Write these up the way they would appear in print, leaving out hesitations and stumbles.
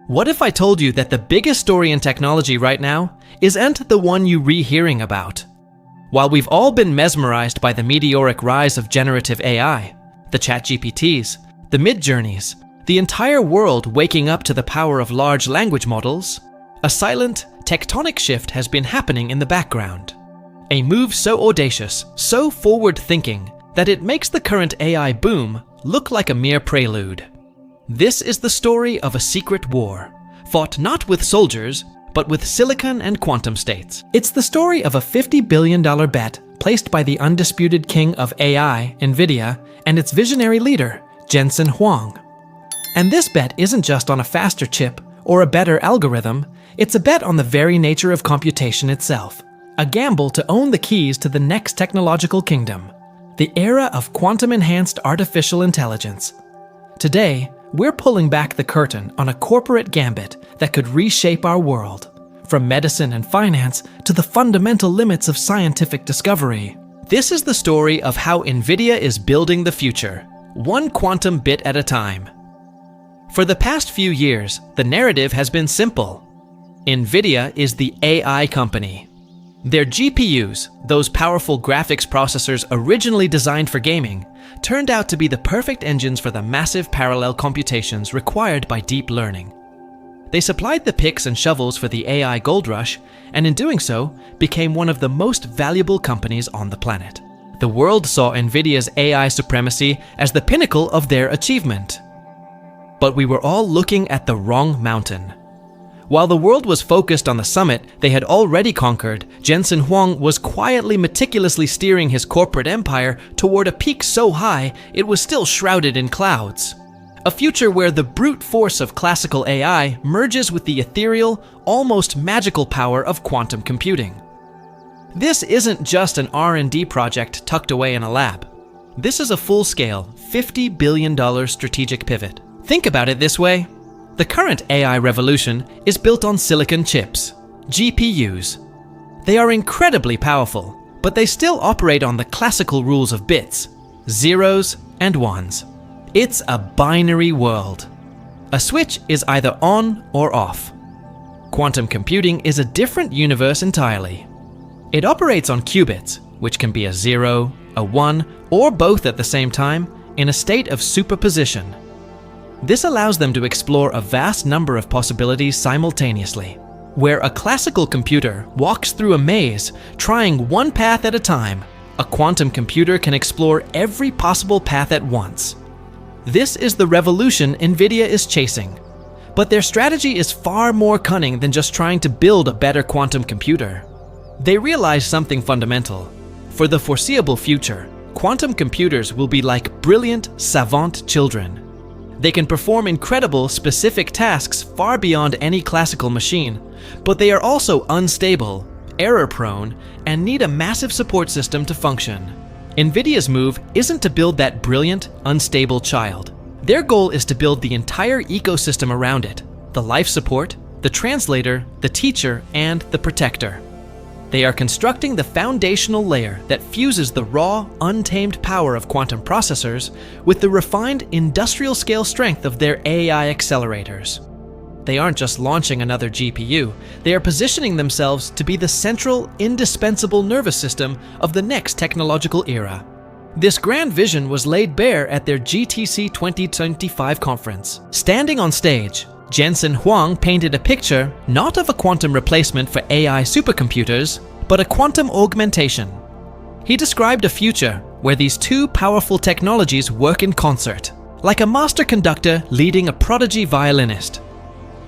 What if I told you that the biggest story in technology right now isn't the one you rehearing about? While we've all been mesmerized by the meteoric rise of generative AI, the ChatGPTs, the Midjourneys, the entire world waking up to the power of large language models, a silent, tectonic shift has been happening in the background. A move so audacious, so forward-thinking, that it makes the current AI boom look like a mere prelude. This is the story of a secret war, fought not with soldiers, but with silicon and quantum states. It's the story of a $50 billion bet placed by the undisputed king of AI, Nvidia, and its visionary leader, Jensen Huang. And this bet isn't just on a faster chip or a better algorithm, it's a bet on the very nature of computation itself. A gamble to own the keys to the next technological kingdom, the era of quantum-enhanced artificial intelligence. Today, we're pulling back the curtain on a corporate gambit that could reshape our world, from medicine and finance to the fundamental limits of scientific discovery. This is the story of how Nvidia is building the future, one quantum bit at a time. For the past few years, the narrative has been simple. Nvidia is the AI company. Their GPUs, those powerful graphics processors originally designed for gaming, turned out to be the perfect engines for the massive parallel computations required by deep learning. They supplied the picks and shovels for the AI gold rush, and in doing so, became one of the most valuable companies on the planet. The world saw Nvidia's AI supremacy as the pinnacle of their achievement. But we were all looking at the wrong mountain. While the world was focused on the summit they had already conquered, Jensen Huang was quietly meticulously steering his corporate empire toward a peak so high it was still shrouded in clouds. A future where the brute force of classical AI merges with the ethereal, almost magical power of quantum computing. This isn't just an R&D project tucked away in a lab. This is a full-scale, $50 billion strategic pivot. Think about it this way. The current AI revolution is built on silicon chips, GPUs. They are incredibly powerful, but they still operate on the classical rules of bits, zeros and ones. It's a binary world. A switch is either on or off. Quantum computing is a different universe entirely. It operates on qubits, which can be a 0, a 1, or both at the same time, in a state of superposition. This allows them to explore a vast number of possibilities simultaneously. Where a classical computer walks through a maze, trying one path at a time, a quantum computer can explore every possible path at once. This is the revolution Nvidia is chasing. But their strategy is far more cunning than just trying to build a better quantum computer. They realize something fundamental. For the foreseeable future, quantum computers will be like brilliant, savant children. They can perform incredible, specific tasks far beyond any classical machine, but they are also unstable, error-prone, and need a massive support system to function. Nvidia's move isn't to build that brilliant, unstable child. Their goal is to build the entire ecosystem around it: the life support, the translator, the teacher, and the protector. They are constructing the foundational layer that fuses the raw, untamed power of quantum processors with the refined industrial-scale strength of their AI accelerators. They aren't just launching another GPU, they are positioning themselves to be the central, indispensable nervous system of the next technological era. This grand vision was laid bare at their GTC 2025 conference. Standing on stage, Jensen Huang painted a picture not of a quantum replacement for AI supercomputers, but a quantum augmentation. He described a future where these two powerful technologies work in concert, like a master conductor leading a prodigy violinist.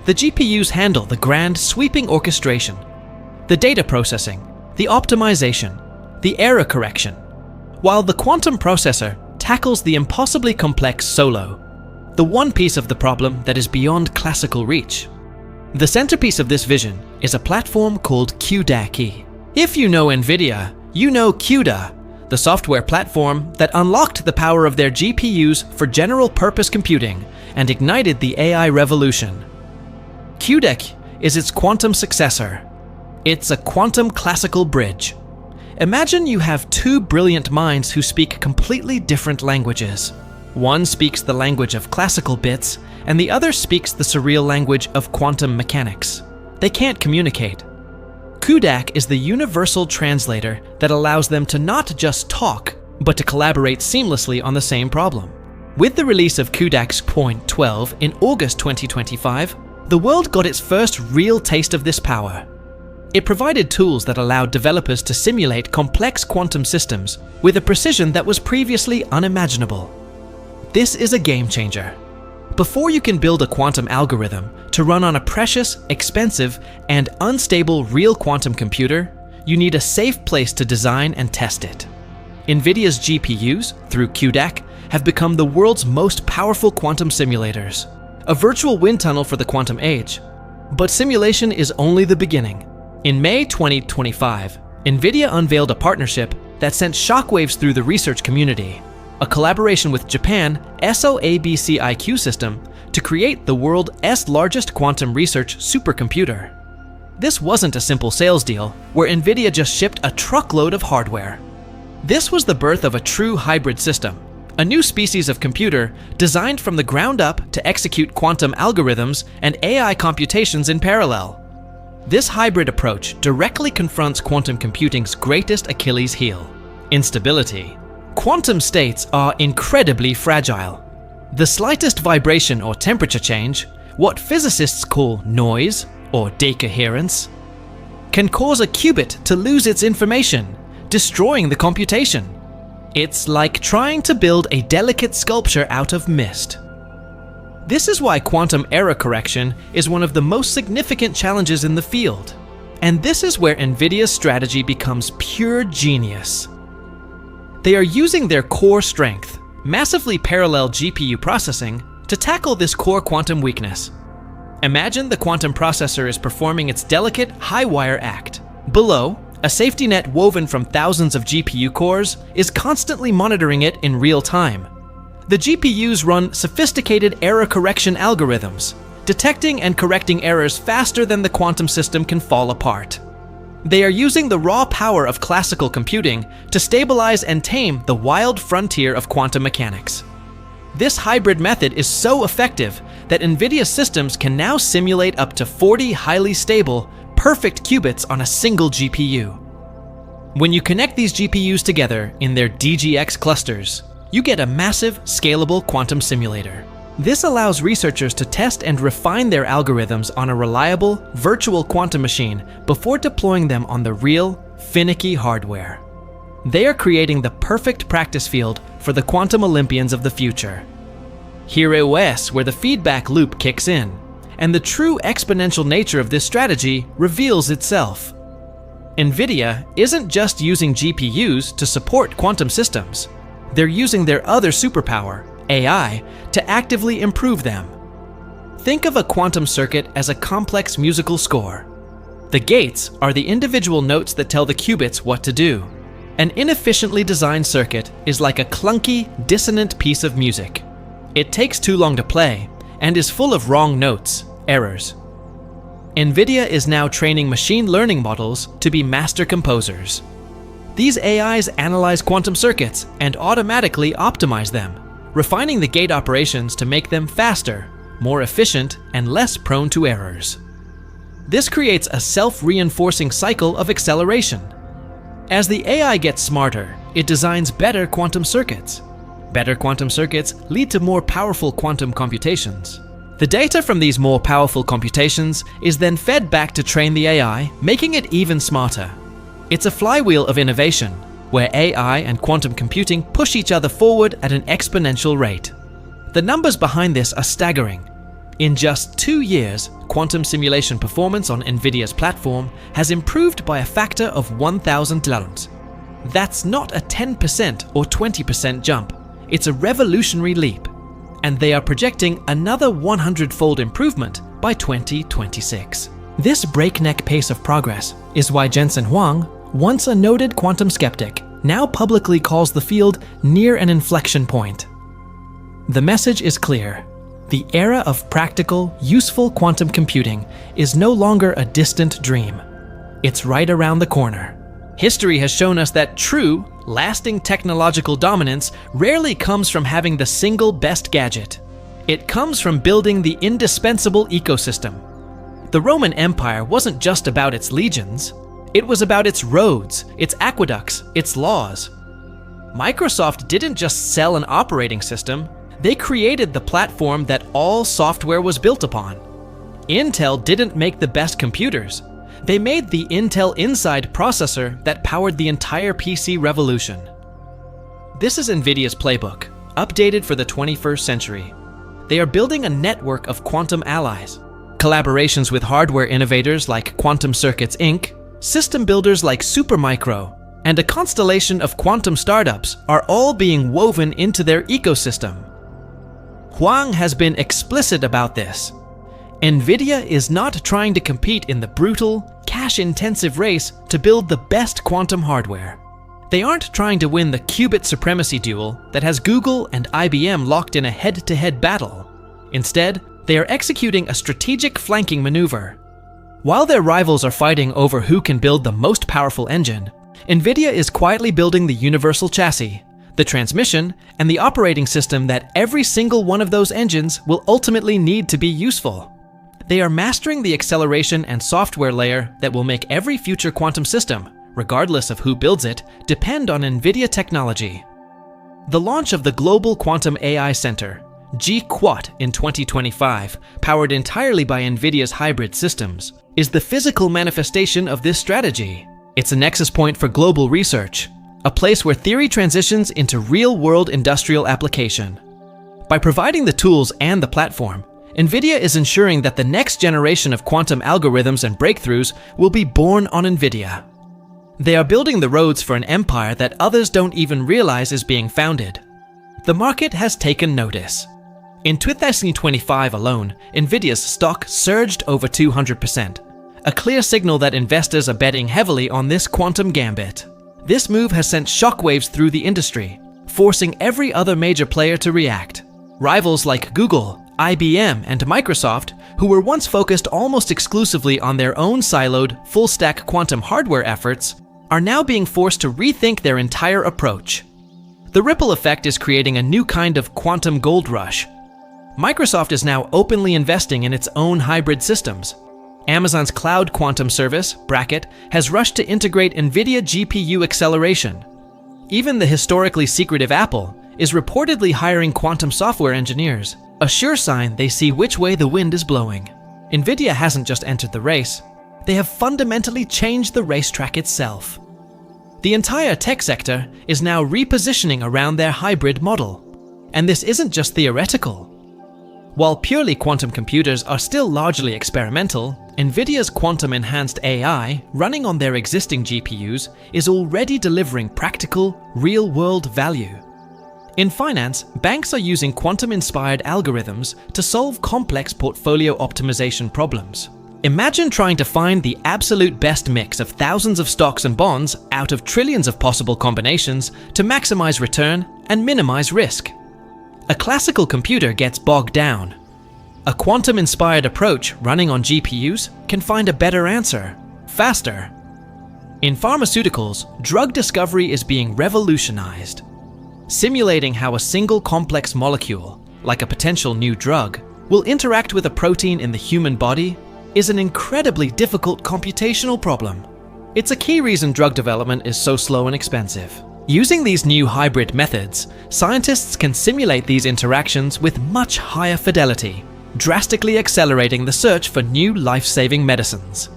The GPUs handle the grand, sweeping orchestration, the data processing, the optimization, the error correction, while the quantum processor tackles the impossibly complex solo, the one piece of the problem that is beyond classical reach. The centerpiece of this vision is a platform called CUDAQ. If you know Nvidia, you know CUDA, the software platform that unlocked the power of their GPUs for general-purpose computing and ignited the AI revolution. CUDAQ is its quantum successor. It's a quantum classical bridge. Imagine you have two brilliant minds who speak completely different languages. One speaks the language of classical bits, and the other speaks the surreal language of quantum mechanics. They can't communicate. CUDAQ is the universal translator that allows them to not just talk, but to collaborate seamlessly on the same problem. With the release of CUDAQ Point 12 in August 2025, the world got its first real taste of this power. It provided tools that allowed developers to simulate complex quantum systems with a precision that was previously unimaginable. This is a game changer. Before you can build a quantum algorithm to run on a precious, expensive, and unstable real quantum computer, you need a safe place to design and test it. Nvidia's GPUs, through CUDAQ, have become the world's most powerful quantum simulators, a virtual wind tunnel for the quantum age. But simulation is only the beginning. In May 2025, Nvidia unveiled a partnership that sent shockwaves through the research community, a collaboration with Japan SOABCIQ system to create the world's largest quantum research supercomputer. This wasn't a simple sales deal where Nvidia just shipped a truckload of hardware. This was the birth of a true hybrid system, a new species of computer designed from the ground up to execute quantum algorithms and AI computations in parallel. This hybrid approach directly confronts quantum computing's greatest Achilles heel: instability. Quantum states are incredibly fragile. The slightest vibration or temperature change, what physicists call noise or decoherence, can cause a qubit to lose its information, destroying the computation. It's like trying to build a delicate sculpture out of mist. This is why quantum error correction is one of the most significant challenges in the field. And this is where Nvidia's strategy becomes pure genius. They are using their core strength, massively parallel GPU processing, to tackle this core quantum weakness. Imagine the quantum processor is performing its delicate high-wire act. Below, a safety net woven from thousands of GPU cores is constantly monitoring it in real time. The GPUs run sophisticated error correction algorithms, detecting and correcting errors faster than the quantum system can fall apart. They are using the raw power of classical computing to stabilize and tame the wild frontier of quantum mechanics. This hybrid method is so effective that Nvidia systems can now simulate up to 40 highly stable, perfect qubits on a single GPU. When you connect these GPUs together in their DGX clusters, you get a massive, scalable quantum simulator. This allows researchers to test and refine their algorithms on a reliable, virtual quantum machine before deploying them on the real, finicky hardware. They are creating the perfect practice field for the quantum Olympians of the future. Here is where the feedback loop kicks in, and the true exponential nature of this strategy reveals itself. Nvidia isn't just using GPUs to support quantum systems. They're using their other superpower, AI, to actively improve them. Think of a quantum circuit as a complex musical score. The gates are the individual notes that tell the qubits what to do. An inefficiently designed circuit is like a clunky, dissonant piece of music. It takes too long to play and is full of wrong notes, errors. Nvidia is now training machine learning models to be master composers. These AIs analyze quantum circuits and automatically optimize them, refining the gate operations to make them faster, more efficient, and less prone to errors. This creates a self-reinforcing cycle of acceleration. As the AI gets smarter, it designs better quantum circuits. Better quantum circuits lead to more powerful quantum computations. The data from these more powerful computations is then fed back to train the AI, making it even smarter. It's a flywheel of innovation, where AI and quantum computing push each other forward at an exponential rate. The numbers behind this are staggering. In just 2 years, quantum simulation performance on Nvidia's platform has improved by a factor of 1,000 times. That's not a 10% or 20% jump. It's a revolutionary leap. And they are projecting another 100-fold improvement by 2026. This breakneck pace of progress is why Jensen Huang, once a noted quantum skeptic, now publicly calls the field near an inflection point. The message is clear. The era of practical, useful quantum computing is no longer a distant dream. It's right around the corner, History has shown us that true, lasting technological dominance rarely comes from having the single best gadget. It comes from building the indispensable ecosystem. The Roman Empire wasn't just about its legions. It was about its roads, its aqueducts, its laws. Microsoft didn't just sell an operating system, they created the platform that all software was built upon. Intel didn't make the best computers. They made the Intel Inside processor that powered the entire PC revolution. This is Nvidia's playbook, updated for the 21st century. They are building a network of quantum allies. Collaborations with hardware innovators like Quantum Circuits Inc., system builders like Supermicro, and a constellation of quantum startups are all being woven into their ecosystem. Huang has been explicit about this. Nvidia is not trying to compete in the brutal, cash-intensive race to build the best quantum hardware. They aren't trying to win the qubit supremacy duel that has Google and IBM locked in a head-to-head battle. Instead, they are executing a strategic flanking maneuver. While their rivals are fighting over who can build the most powerful engine, Nvidia is quietly building the universal chassis, the transmission, and the operating system that every single one of those engines will ultimately need to be useful. They are mastering the acceleration and software layer that will make every future quantum system, regardless of who builds it, depend on Nvidia technology. The launch of the Global Quantum AI Center, GQuat, in 2025, powered entirely by Nvidia's hybrid systems, is the physical manifestation of this strategy. It's a nexus point for global research, a place where theory transitions into real-world industrial application. By providing the tools and the platform, Nvidia is ensuring that the next generation of quantum algorithms and breakthroughs will be born on Nvidia. They are building the roads for an empire that others don't even realize is being founded. The market has taken notice. In 2025 alone, Nvidia's stock surged over 200%, a clear signal that investors are betting heavily on this quantum gambit. This move has sent shockwaves through the industry, forcing every other major player to react. Rivals like Google, IBM, and Microsoft, who were once focused almost exclusively on their own siloed, full-stack quantum hardware efforts, are now being forced to rethink their entire approach. The ripple effect is creating a new kind of quantum gold rush. Microsoft is now openly investing in its own hybrid systems. Amazon's cloud quantum service, Bracket, has rushed to integrate Nvidia GPU acceleration. Even the historically secretive Apple is reportedly hiring quantum software engineers, a sure sign they see which way the wind is blowing. Nvidia hasn't just entered the race, they have fundamentally changed the racetrack itself. The entire tech sector is now repositioning around their hybrid model. And this isn't just theoretical. While purely quantum computers are still largely experimental, Nvidia's quantum-enhanced AI, running on their existing GPUs, is already delivering practical, real-world value. In finance, banks are using quantum-inspired algorithms to solve complex portfolio optimization problems. Imagine trying to find the absolute best mix of thousands of stocks and bonds out of trillions of possible combinations to maximize return and minimize risk. A classical computer gets bogged down. A quantum-inspired approach running on GPUs can find a better answer, faster. In pharmaceuticals, drug discovery is being revolutionized. Simulating how a single complex molecule, like a potential new drug, will interact with a protein in the human body is an incredibly difficult computational problem. It's a key reason drug development is so slow and expensive. Using these new hybrid methods, scientists can simulate these interactions with much higher fidelity, drastically accelerating the search for new life-saving medicines.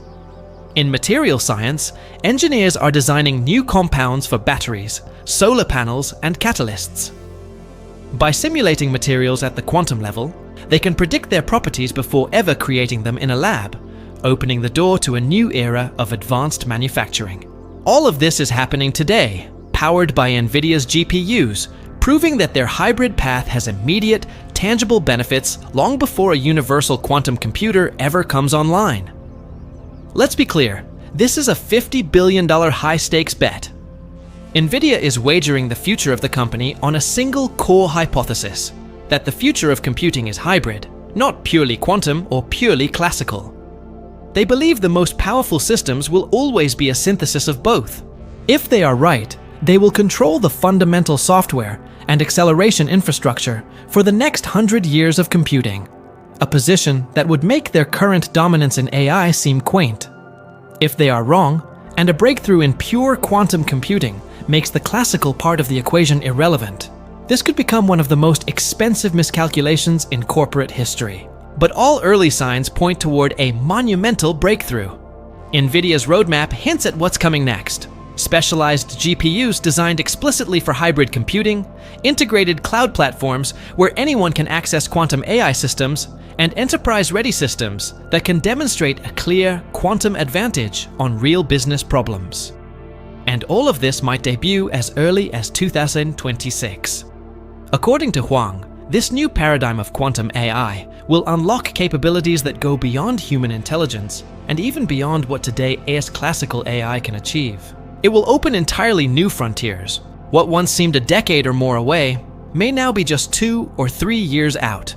In material science, engineers are designing new compounds for batteries, solar panels, and catalysts. By simulating materials at the quantum level, they can predict their properties before ever creating them in a lab, opening the door to a new era of advanced manufacturing. All of this is happening today, powered by Nvidia's GPUs, proving that their hybrid path has immediate, tangible benefits long before a universal quantum computer ever comes online. Let's be clear, this is a $50 billion high-stakes bet. Nvidia is wagering the future of the company on a single core hypothesis, that the future of computing is hybrid, not purely quantum or purely classical. They believe the most powerful systems will always be a synthesis of both. If they are right, they will control the fundamental software and acceleration infrastructure for the next 100 years of computing, a position that would make their current dominance in AI seem quaint. If they are wrong, and a breakthrough in pure quantum computing makes the classical part of the equation irrelevant, this could become one of the most expensive miscalculations in corporate history. But all early signs point toward a monumental breakthrough. Nvidia's roadmap hints at what's coming next. Specialized GPUs designed explicitly for hybrid computing, integrated cloud platforms where anyone can access quantum AI systems, and enterprise-ready systems that can demonstrate a clear quantum advantage on real business problems. And all of this might debut as early as 2026. According to Huang, this new paradigm of quantum AI will unlock capabilities that go beyond human intelligence and even beyond what today's classical AI can achieve. It will open entirely new frontiers. What once seemed a decade or more away may now be just 2 or 3 years out.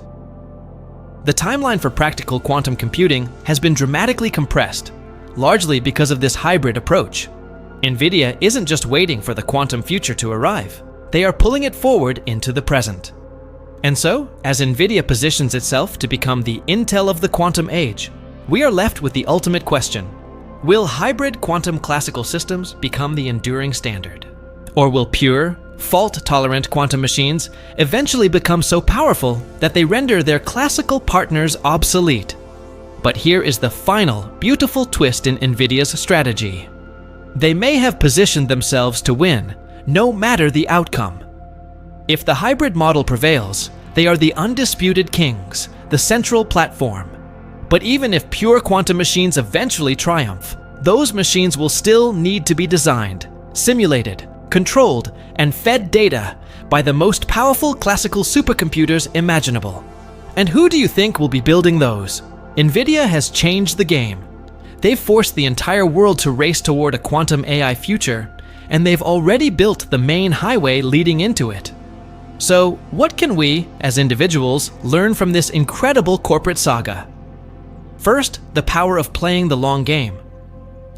The timeline for practical quantum computing has been dramatically compressed, largely because of this hybrid approach. Nvidia isn't just waiting for the quantum future to arrive, they are pulling it forward into the present. And so, as Nvidia positions itself to become the Intel of the quantum age, we are left with the ultimate question: will hybrid quantum classical systems become the enduring standard? Or will pure, fault-tolerant quantum machines eventually become so powerful that they render their classical partners obsolete? But here is the final, beautiful twist in Nvidia's strategy. They may have positioned themselves to win, no matter the outcome. If the hybrid model prevails, they are the undisputed kings, the central platform. But even if pure quantum machines eventually triumph, those machines will still need to be designed, simulated, controlled, and fed data by the most powerful classical supercomputers imaginable. And who do you think will be building those? Nvidia has changed the game. They've forced the entire world to race toward a quantum AI future, and they've already built the main highway leading into it. So, what can we, as individuals, learn from this incredible corporate saga? First, the power of playing the long game.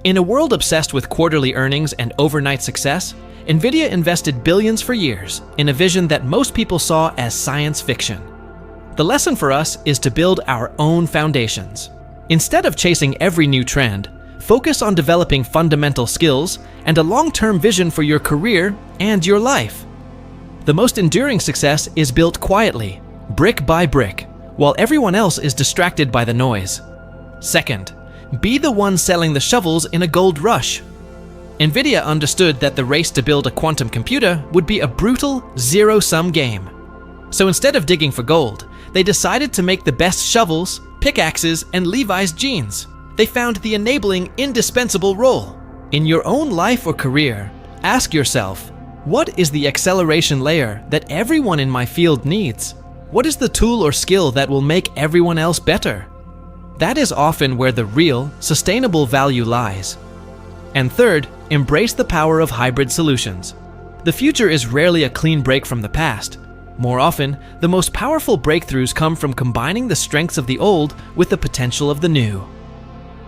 In a world obsessed with quarterly earnings and overnight success, Nvidia invested billions for years in a vision that most people saw as science fiction. The lesson for us is to build our own foundations. Instead of chasing every new trend, focus on developing fundamental skills and a long-term vision for your career and your life. The most enduring success is built quietly, brick by brick, while everyone else is distracted by the noise. Second, be the one selling the shovels in a gold rush. Nvidia understood that the race to build a quantum computer would be a brutal, zero-sum game. So instead of digging for gold, they decided to make the best shovels, pickaxes, and Levi's jeans. They found the enabling, indispensable role. In your own life or career, ask yourself, what is the acceleration layer that everyone in my field needs? What is the tool or skill that will make everyone else better? That is often where the real, sustainable value lies. And third, embrace the power of hybrid solutions. The future is rarely a clean break from the past. More often, the most powerful breakthroughs come from combining the strengths of the old with the potential of the new.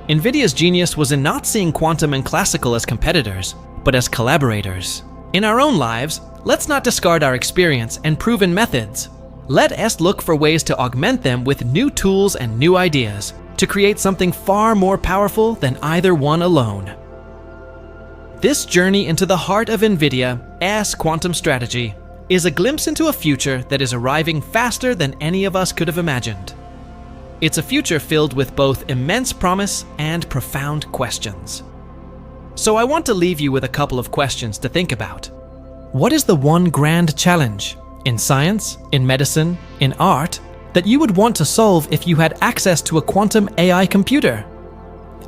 Nvidia's genius was in not seeing quantum and classical as competitors, but as collaborators. In our own lives, let's not discard our experience and proven methods. Let us look for ways to augment them with new tools and new ideas to create something far more powerful than either one alone. This journey into the heart of Nvidia's quantum strategy is a glimpse into a future that is arriving faster than any of us could have imagined. It's a future filled with both immense promise and profound questions. So I want to leave you with a couple of questions to think about. What is the one grand challenge in science, in medicine, in art that you would want to solve if you had access to a quantum AI computer?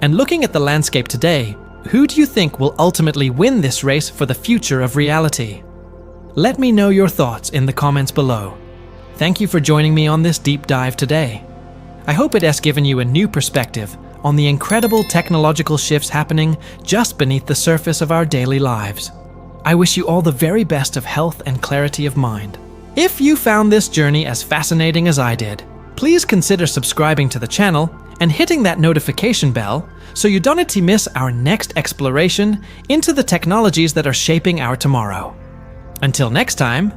And looking at the landscape today, who do you think will ultimately win this race for the future of reality? Let me know your thoughts in the comments below. Thank you for joining me on this deep dive today. I hope it has given you a new perspective on the incredible technological shifts happening just beneath the surface of our daily lives. I wish you all the very best of health and clarity of mind. If you found this journey as fascinating as I did, please consider subscribing to the channel and hitting that notification bell so you don't miss our next exploration into the technologies that are shaping our tomorrow. Until next time,